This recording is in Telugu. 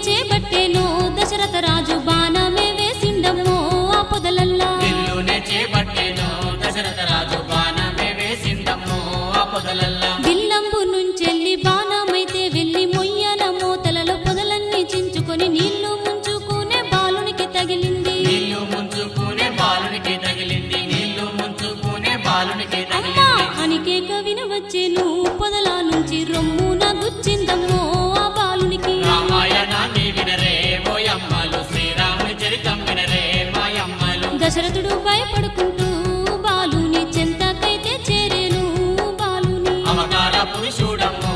చేపట్టేను దశరథ రాజు బాణమే వేసిండమ్మో ఆ పొదలల్లా విల్లునే చేపట్టేను దశరథ రాజు బాణమే వేసిందమ్మో ఆ పొదలల్లా విల్లంబు నుంచెల్లి బాణమైతే వెళ్ళి మొయ్యన మోతలలో పొదలన్నీ చించుకొని నీళ్లు ముంచుకునే బాలునికి తగిలింది నీళ్లు ముంచుకునే బాలునికి తగిలింది నీళ్లు ముంచుకునే బాలునికి అమ్మా తగిలింది అనికేక వినవచ్చేను పొదల నుంచి రొమ్మున గుచ్చిందమ్మో ఆ బాలునికి రామాయణాన్ని వినరే ఓయమ్మలు శ్రీరాముని చరితం వినరే మాయమ్మలు దశరథుడు భయపడుకుంటూ బాలుని చెంతకైతే చేరేను బాలుని అవతార పురుషుడమ్మో